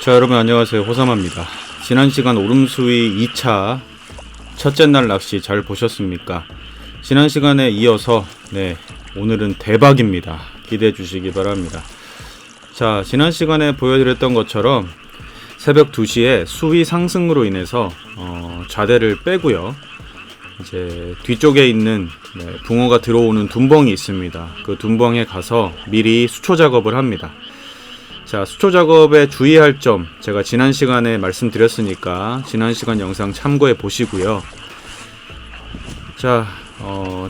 자, 여러분 안녕하세요. 호사마입니다. 지난 시간 오름수위 2차 첫째 날 낚시 잘 보셨습니까? 지난 시간에 이어서 오늘은 대박입니다. 기대해 주시기 바랍니다. 자, 지난 시간에 보여드렸던 것처럼 새벽 2시에 수위 상승으로 인해서 좌대를 빼고요. 이제 뒤쪽에 있는 붕어가 들어오는 둔벙이 있습니다. 그 둔벙에 가서 미리 수초 작업을 합니다. 자, 수초 작업에 주의할 점 제가 지난 시간에 말씀드렸으니까 지난 시간 영상 참고해 보시고요. 자,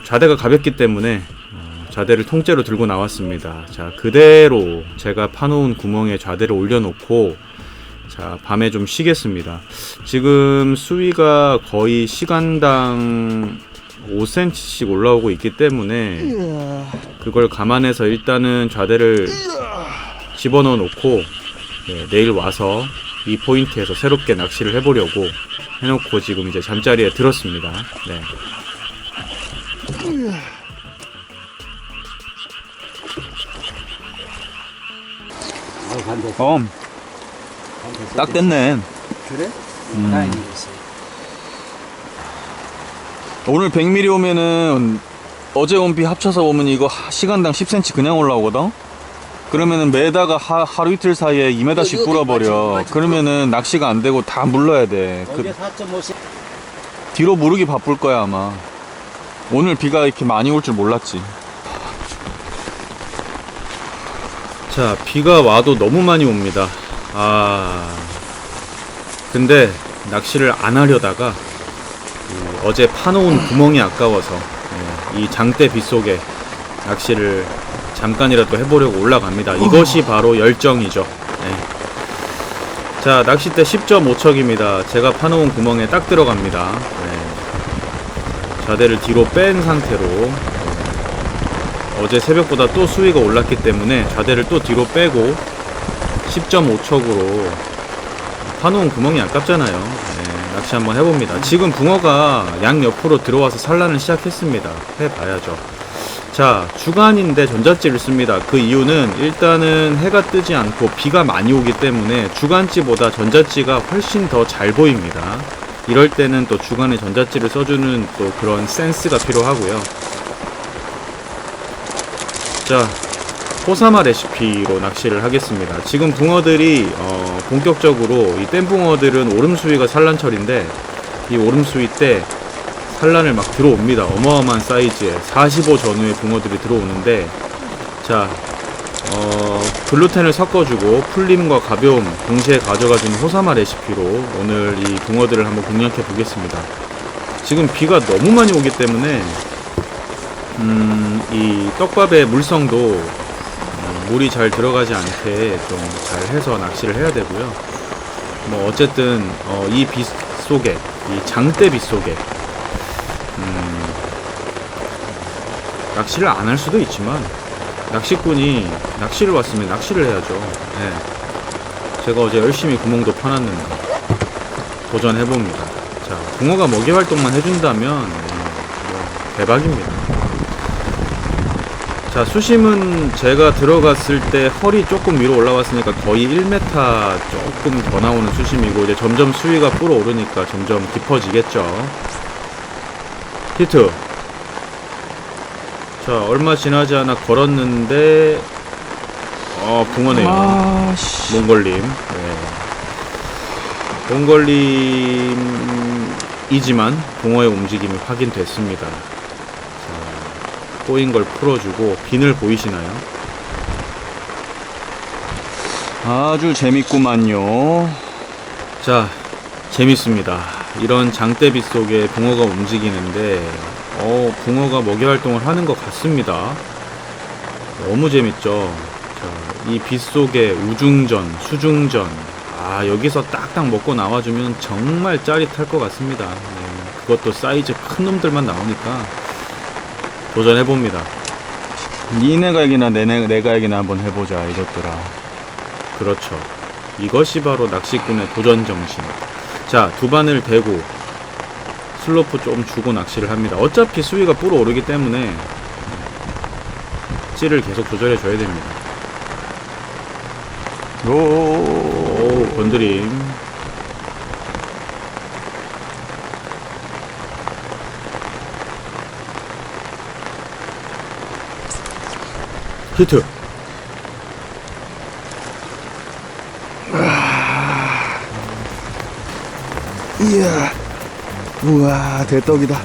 좌대가 가볍기 때문에 좌대를 통째로 들고 나왔습니다. 자, 그대로 제가 파놓은 구멍에 좌대를 올려놓고 자, 밤에 좀 쉬겠습니다. 지금 수위가 거의 시간당 5cm씩 올라오고 있기 때문에 그걸 감안해서 일단은 좌대를 집어넣어 놓고 내일 와서 이 포인트에서 새롭게 낚시를 해보려고 해놓고 지금 이제 잠자리에 들었습니다. 딱 됐네. 그래? 다행히 됐어요. 오늘 100mm 오면은 어제 온 비 합쳐서 보면 이거 시간당 10cm 그냥 올라오거든? 그러면은 매다가 하루 이틀 사이에 2m씩 불어버려. 그러면은 낚시가 안 되고 다 물러야 돼. 여기가 4.5cm. 뒤로 무르기 바쁠 거야 아마. 오늘 비가 이렇게 많이 올 줄 몰랐지. 자, 비가 와도 너무 많이 옵니다. 근데 낚시를 안 하려다가 어제 파놓은 구멍이 아까워서 이 장대 빗속에 낚시를 잠깐이라도 해보려고 올라갑니다. 이것이 바로 열정이죠. 자, 낚싯대 10.5척입니다. 제가 파놓은 구멍에 딱 들어갑니다. 좌대를 뒤로 뺀 상태로 어제 새벽보다 또 수위가 올랐기 때문에 좌대를 또 뒤로 빼고 10.5척으로 파놓은 구멍이 아깝잖아요. 낚시 한번 해봅니다. 지금 붕어가 양 옆으로 들어와서 산란을 시작했습니다. 해봐야죠. 자, 주간인데 전자찌를 씁니다. 그 이유는 일단은 해가 뜨지 않고 비가 많이 오기 때문에 주간찌보다 전자찌가 훨씬 더 잘 보입니다. 이럴 때는 또 주간에 전자찌를 써주는 또 그런 센스가 필요하고요. 자, 호사마 레시피로 낚시를 하겠습니다. 지금 붕어들이 본격적으로 이 댐붕어들은 오름수위가 산란철인데 이 오름수위 때 산란을 막 들어옵니다. 어마어마한 사이즈에 45 전후의 붕어들이 들어오는데 자, 글루텐을 섞어주고 풀림과 가벼움 동시에 가져가주는 호사마 레시피로 오늘 이 붕어들을 한번 공략해 보겠습니다. 지금 비가 너무 많이 오기 때문에 이 떡밥의 물성도 물이 잘 들어가지 않게 좀 잘 해서 낚시를 해야 되고요. 뭐 어쨌든 이 빛 속에 이 장대 빛 속에 낚시를 안 할 수도 있지만 낚시꾼이 낚시를 왔으면 낚시를 해야죠. 제가 어제 열심히 구멍도 파놨는데 도전해봅니다. 자, 붕어가 먹이 활동만 해준다면 대박입니다. 자, 수심은 제가 들어갔을 때 허리 조금 위로 올라왔으니까 거의 1m 조금 더 나오는 수심이고 이제 점점 수위가 불어오르니까 점점 깊어지겠죠. 히트. 자, 얼마 지나지 않아 걸었는데 붕어네요. 몽골림. 몽골림이지만 붕어의 움직임이 확인됐습니다. 자, 꼬인 걸 풀어주고 비늘 보이시나요? 아주 재밌구만요. 자, 재밌습니다. 이런 장대빛 속에 붕어가 움직이는데 붕어가 먹이 활동을 하는 것 같습니다. 너무 재밌죠. 자, 이 빛 속에 우중전, 수중전, 여기서 딱딱 먹고 나와주면 정말 짜릿할 것 같습니다. 그것도 사이즈 큰 놈들만 나오니까 도전해봅니다. 니네 가액이나 내 가액이나 한번 해보자 이것들아. 그렇죠. 이것이 바로 낚시꾼의 도전 정신. 자, 두 바늘 대고 슬로프 좀 주고 낚시를 합니다. 어차피 수위가 불어오르기 때문에 찌를 계속 조절해 줘야 됩니다. 오, 건드림. 히트. 이야, 우와, 대떡이다.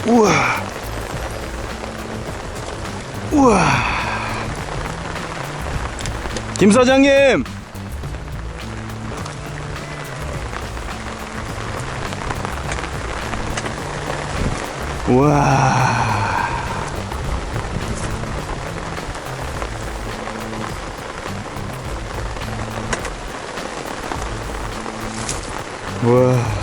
우와, 우와. 김 사장님! 우와. 우와.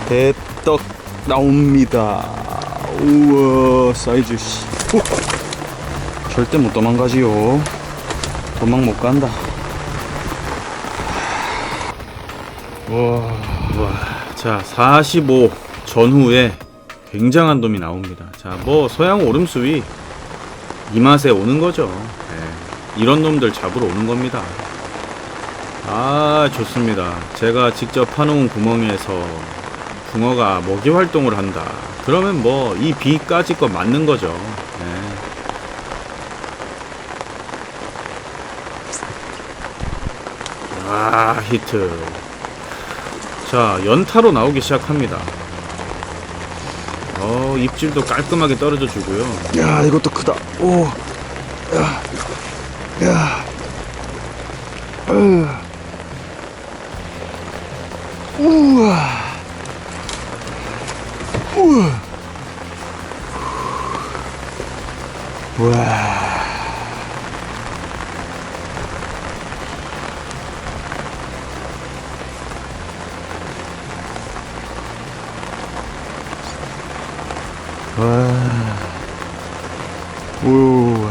대떡 나옵니다. 우와, 사이즈 씨. 절대 못 도망가지요. 도망 못 간다. 와, 자, 45 전후에 굉장한 놈이 나옵니다. 자, 뭐 서양 오름수위 이 맛에 오는 거죠. 네, 이런 놈들 잡으러 오는 겁니다. 아, 좋습니다. 제가 직접 파놓은 구멍에서 붕어가 먹이 활동을 한다. 그러면 뭐 이 비까지 거 맞는 거죠. 네. 아, 히트. 자, 연타로 나오기 시작합니다. 입질도 깔끔하게 떨어져 주고요. 야, 이것도 크다. 오. 야. 야. 우와. 우와. 우와. 와. 우.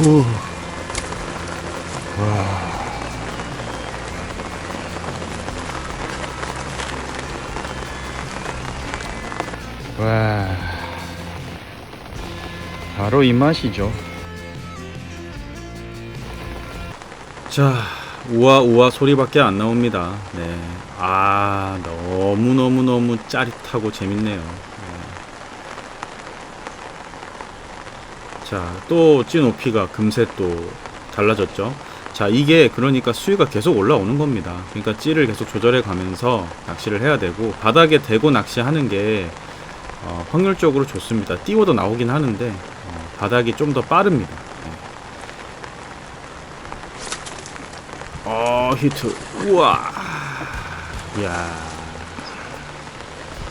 우. 와. 와. 바로 이 맛이죠. 자, 우와 소리밖에 안 나옵니다. 네. 아, 너무 짜릿하고 재밌네요. 네. 자, 또 찌 높이가 금세 또 달라졌죠. 자, 이게 그러니까 수위가 계속 올라오는 겁니다. 그러니까 찌를 계속 조절해 가면서 낚시를 해야 되고, 바닥에 대고 낚시하는 게 확률적으로 좋습니다. 띄워도 나오긴 하는데 바닥이 좀 더 빠릅니다. 히트. 우와. 이야.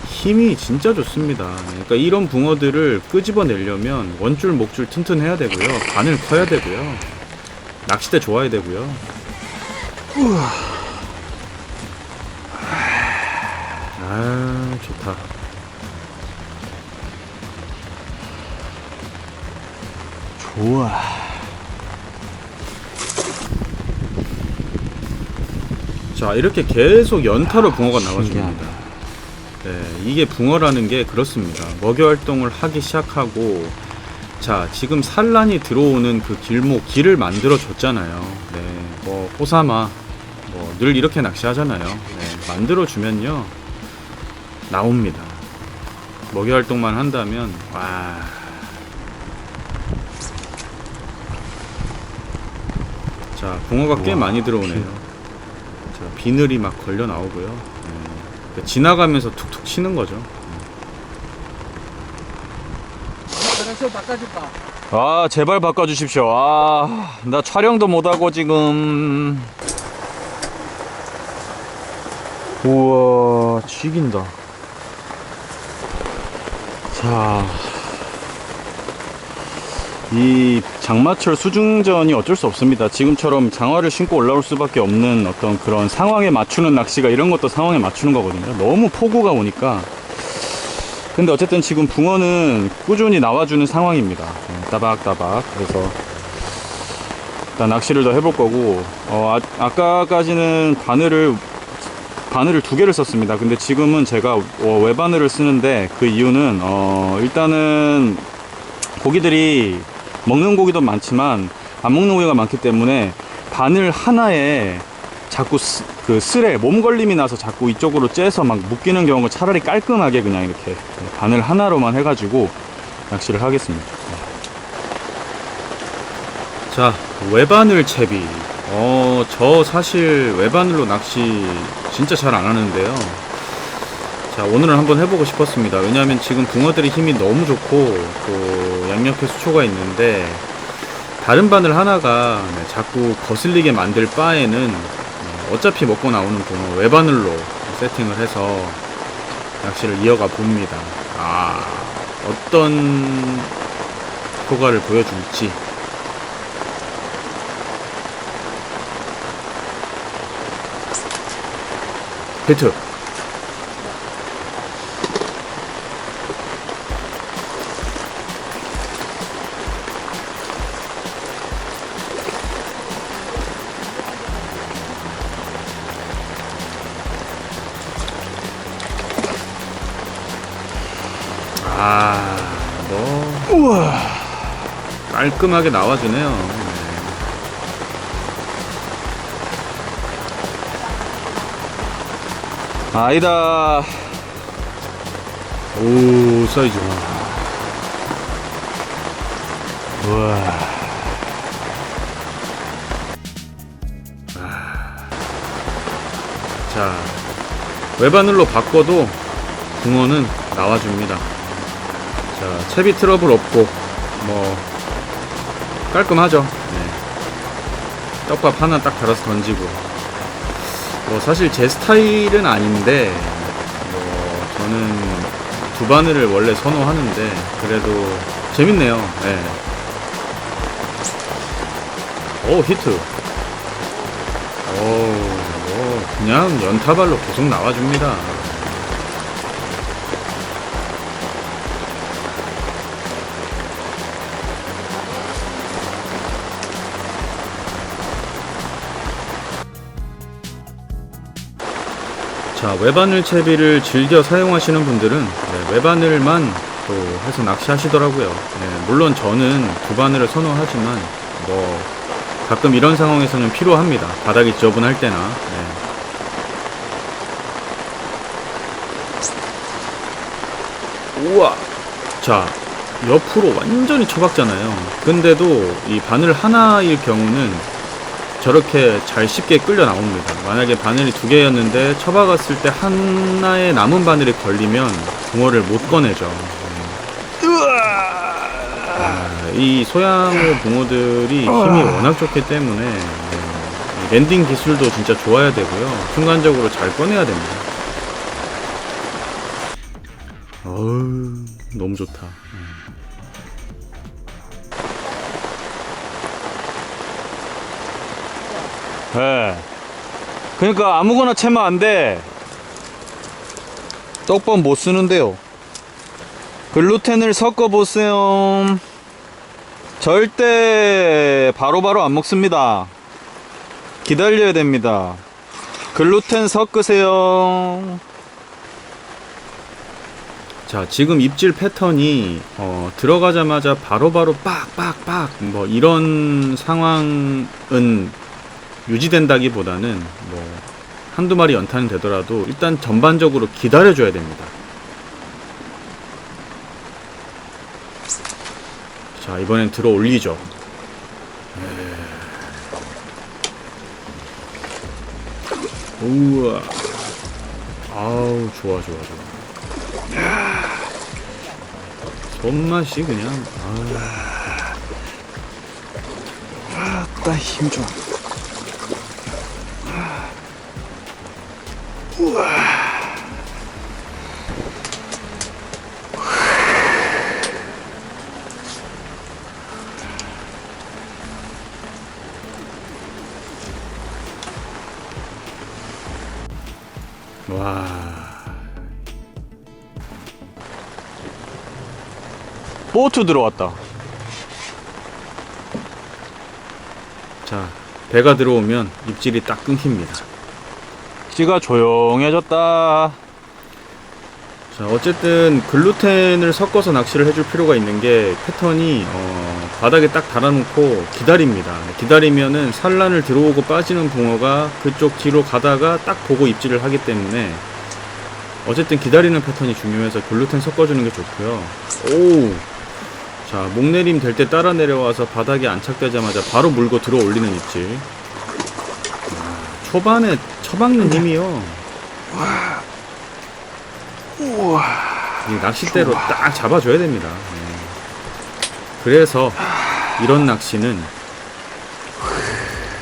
힘이 진짜 좋습니다. 그러니까 이런 붕어들을 끄집어내려면 원줄, 목줄 튼튼해야 되고요. 바늘 커야 되고요. 낚싯대 좋아야 되고요. 우와. 아, 좋다. 좋아. 자, 이렇게 계속 연타로 붕어가 나와줍니다. 네, 이게 붕어라는 게 그렇습니다. 먹이 활동을 하기 시작하고, 자, 지금 산란이 들어오는 그 길을 만들어 줬잖아요. 네, 뭐 호사마 뭐 늘 이렇게 낚시하잖아요. 네, 만들어 주면요 나옵니다. 먹이 활동만 한다면 와. 자, 붕어가 꽤 많이 들어오네요. 자, 비늘이 막 걸려 나오고요. 네, 지나가면서 툭툭 치는 거죠. 그래서 바꿔줄까? 아, 제발 바꿔주십시오. 아, 나 촬영도 못하고 지금. 우와, 죽인다. 자, 이 장마철 수중전이 어쩔 수 없습니다. 지금처럼 장화를 신고 올라올 수밖에 없는 어떤 그런 상황에 맞추는 낚시가, 이런 것도 상황에 맞추는 거거든요. 너무 폭우가 오니까. 근데 어쨌든 지금 붕어는 꾸준히 나와주는 상황입니다. 따박따박. 그래서 일단 낚시를 더 해볼 거고, 아까까지는 바늘을 바늘을 2개를 썼습니다. 근데 지금은 제가 외바늘을 쓰는데 그 이유는 일단은 고기들이 먹는 고기도 많지만 안 먹는 고기가 많기 때문에 바늘 하나에 자꾸 그 슬에 몸걸림이 나서 자꾸 이쪽으로 째서 막 묶이는 경우가 차라리 깔끔하게 그냥 이렇게 바늘 하나로만 해가지고 낚시를 하겠습니다. 자, 외바늘 채비. 저 사실 외바늘로 낚시 진짜 잘 안 하는데요. 자, 오늘은 한번 해보고 싶었습니다. 왜냐하면 지금 붕어들의 힘이 너무 좋고 또 양옆에 수초가 있는데 다른 바늘 하나가 자꾸 거슬리게 만들 바에는 어차피 먹고 나오는 붕어 외바늘로 세팅을 해서 낚시를 이어가 봅니다. 어떤 효과를 보여줄지. 히트. 우와. 깔끔하게 나와주네요. 아니다. 오, 사이즈. 우와. 자, 외바늘로 바꿔도 붕어는 나와줍니다. 자, 채비 트러블 없고 뭐 깔끔하죠. 네. 떡밥 하나 딱 달아서 던지고 뭐 사실 제 스타일은 아닌데 뭐 저는 두 바늘을 원래 선호하는데 그래도 재밌네요. 네. 오, 히트. 그냥 연타발로 계속 나와줍니다. 자, 외바늘 채비를 즐겨 사용하시는 분들은 외바늘만 또 해서 낚시하시더라고요. 물론 저는 두 바늘을 선호하지만 뭐 가끔 이런 상황에서는 필요합니다. 바닥이 지저분할 때나. 우와. 자, 옆으로 완전히 처박잖아요. 근데도 이 바늘 하나일 경우는 저렇게 잘 쉽게 끌려 나옵니다. 만약에 바늘이 2개였는데 처박았을 때 하나의 남은 바늘이 걸리면 붕어를 못 꺼내죠. 이 소양호 붕어들이 힘이 워낙 좋기 때문에 랜딩 기술도 진짜 좋아야 되고요. 순간적으로 잘 꺼내야 됩니다. 너무 좋다. 네. 그러니까 아무거나 채면 안 돼. 떡밥 못 쓰는데요. 글루텐을 섞어 보세요. 절대 바로바로 안 먹습니다. 기다려야 됩니다. 글루텐 섞으세요. 자, 지금 입질 패턴이 들어가자마자 바로바로 빡빡빡 뭐 이런 상황은 유지된다기보다는 뭐 한두 마리 연타는 되더라도 일단 전반적으로 기다려줘야 됩니다. 자, 이번엔 들어 올리죠. 우와. 아우, 좋아. 손맛이 그냥, 딱 힘 좋아. 와. 보트 들어왔다. 자, 배가 들어오면 입질이 딱 끊깁니다. 낙지가 조용해졌다. 자, 어쨌든 글루텐을 섞어서 낚시를 해줄 필요가 있는 게 패턴이 바닥에 딱 달아놓고 기다립니다. 기다리면은 산란을 들어오고 빠지는 붕어가 그쪽 뒤로 가다가 딱 보고 입질을 하기 때문에 어쨌든 기다리는 패턴이 중요해서 글루텐 섞어주는 게 좋고요. 오, 자, 목내림 될 때 따라 내려와서 바닥에 안착되자마자 바로 물고 들어 올리는 입질. 초반에 처박는 힘이요. 이 낚싯대로 딱 잡아줘야 됩니다. 그래서 이런 낚시는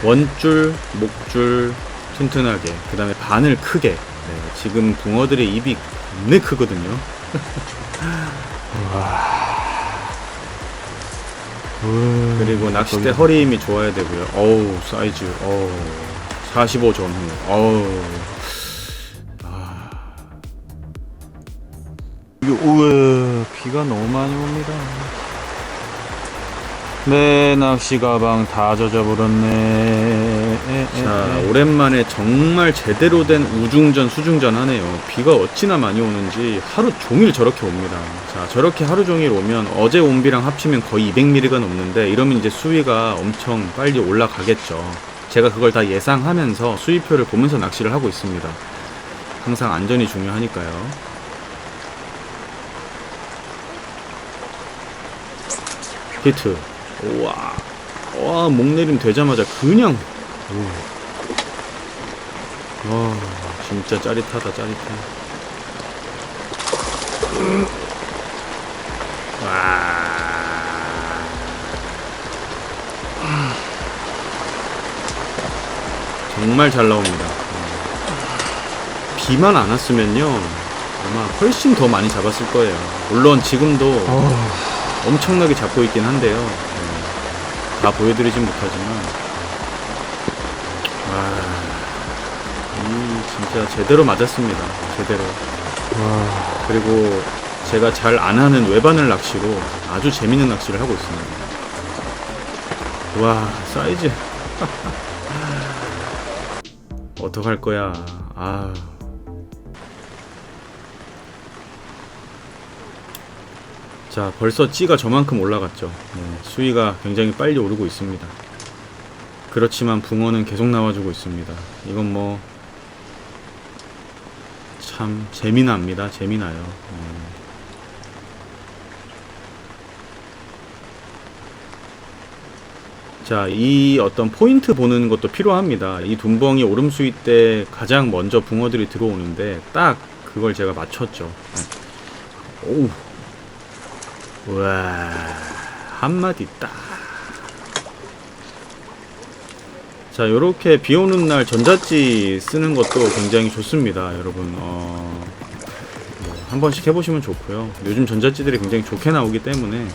원줄, 목줄 튼튼하게, 그 다음에 바늘 크게. 지금 붕어들의 입이 겁내 크거든요. 그리고 낚싯대 허리 힘이 좋아야 되고요. 어우, 사이즈, 어우, 45 전후, 어우. 우와, 비가 너무 많이 옵니다. 내 낚시 가방 다 젖어버렸네. 자, 오랜만에 정말 제대로 된 우중전, 수중전 하네요. 비가 어찌나 많이 오는지 하루 종일 저렇게 옵니다. 자, 저렇게 하루 종일 오면 어제 온 비랑 합치면 거의 200mm가 넘는데 이러면 이제 수위가 엄청 빨리 올라가겠죠. 제가 그걸 다 예상하면서 수위표를 보면서 낚시를 하고 있습니다. 항상 안전이 중요하니까요. 히트. 우와. 와, 목내림 되자마자 그냥. 와, 진짜 짜릿하다, 짜릿해. 와. 정말 잘 나옵니다. 비만 안 왔으면요, 아마 훨씬 더 많이 잡았을 거예요. 물론 지금도 엄청나게 잡고 있긴 한데요. 다 보여드리진 못하지만, 와, 진짜 제대로 맞았습니다. 제대로. 그리고 제가 잘 안 하는 외바늘 낚시로 아주 재밌는 낚시를 하고 있습니다. 와, 사이즈. 어떡할 거야. 아. 자, 벌써 찌가 저만큼 올라갔죠. 수위가 굉장히 빨리 오르고 있습니다. 그렇지만 붕어는 계속 나와주고 있습니다. 이건 뭐 참 재미납니다. 재미나요. 자, 이 어떤 포인트 보는 것도 필요합니다. 이 둔벙이 오름수위 때 가장 먼저 붕어들이 들어오는데 딱 그걸 제가 맞췄죠. 오우. 우와, 한마디 딱. 자, 요렇게 비 오는 날 전자찌 쓰는 것도 굉장히 좋습니다, 여러분. 한 번씩 해보시면 좋고요. 요즘 전자찌들이 굉장히 좋게 나오기 때문에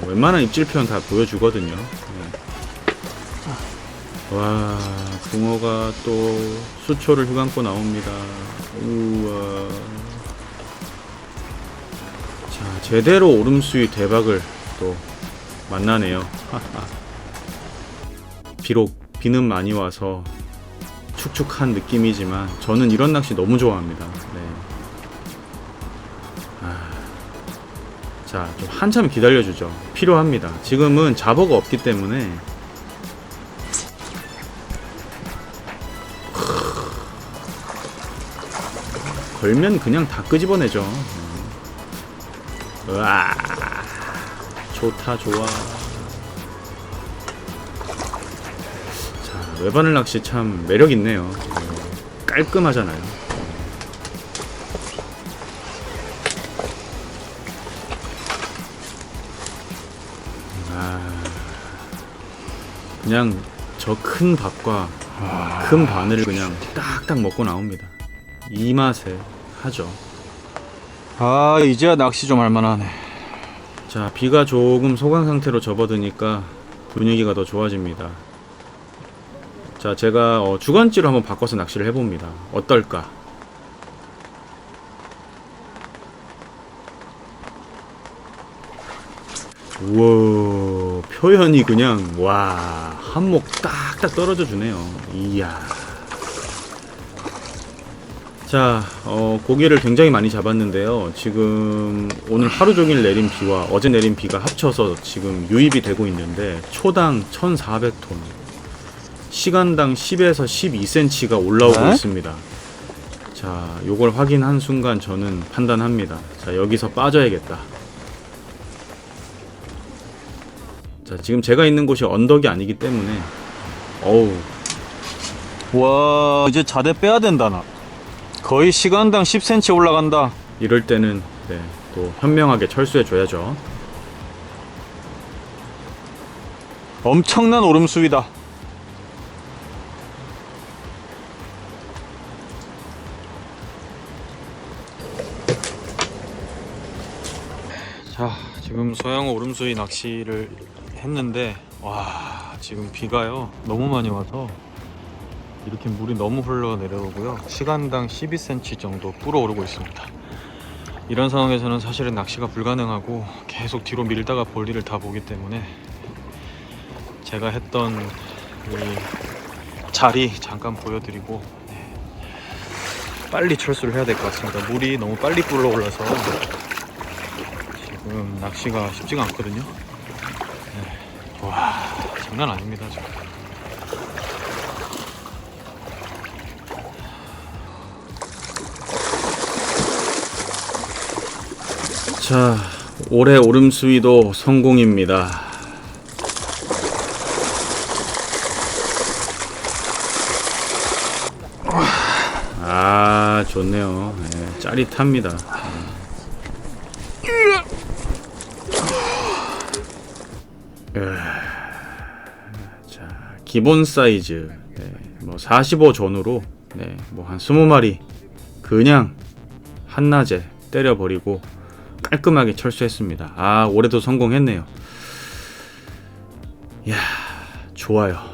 웬만한 입질 표현 다 보여주거든요. 와, 붕어가 또 수초를 휘감고 나옵니다. 우와. 자, 제대로 오름수위 대박을 또 만나네요. 비록 비는 많이 와서 축축한 느낌이지만 저는 이런 낚시 너무 좋아합니다. 네. 자, 좀 한참 기다려주죠. 필요합니다. 지금은 잡어가 없기 때문에 걸면 그냥 다 끄집어내죠. 으아, 좋다, 좋아. 자, 외바늘 낚시 참 매력 있네요. 깔끔하잖아요. 그냥 저 큰 밥과 큰 바늘을 그냥 딱딱 먹고 나옵니다. 이 맛에 하죠. 아, 이제야 낚시 좀 할만하네. 자, 비가 조금 소강 상태로 접어드니까 분위기가 더 좋아집니다. 자, 제가 주간지로 한번 바꿔서 낚시를 해봅니다. 어떨까? 우와, 표현이 그냥 와, 한몫 딱딱 떨어져 주네요. 이야. 자, 고기를 굉장히 많이 잡았는데요. 지금 오늘 하루 종일 내린 비와 어제 내린 비가 합쳐서 지금 유입이 되고 있는데 초당 1,400톤, 시간당 10에서 12cm가 올라오고 네? 있습니다. 자, 요걸 확인한 순간 저는 판단합니다. 자, 여기서 빠져야겠다. 자, 지금 제가 있는 곳이 언덕이 아니기 때문에 어우, 와, 이제 자대 빼야 된다 나. 거의 시간당 10cm 올라간다. 이럴 때는 네, 또 현명하게 철수해 줘야죠. 엄청난 오름 수위다. 자, 지금 소양 오름수위 낚시를 했는데 와, 지금 비가요 너무 많이 와서 이렇게 물이 너무 흘러내려오고요, 시간당 12cm 정도 불어오르고 있습니다. 이런 상황에서는 사실은 낚시가 불가능하고 계속 뒤로 밀다가 볼일을 다 보기 때문에 제가 했던 이 자리 잠깐 보여드리고 빨리 철수를 해야 될 것 같습니다. 물이 너무 빨리 불러올라서 지금 낚시가 쉽지가 않거든요. 네. 와, 장난 아닙니다 지금. 자, 올해 오름 수위도 성공입니다. 아, 좋네요. 네, 짜릿합니다. 자, 기본 사이즈 뭐 45 전후로 뭐 한 20마리 그냥 한낮에 때려버리고 깔끔하게 철수했습니다. 아, 올해도 성공했네요. 이야, 좋아요.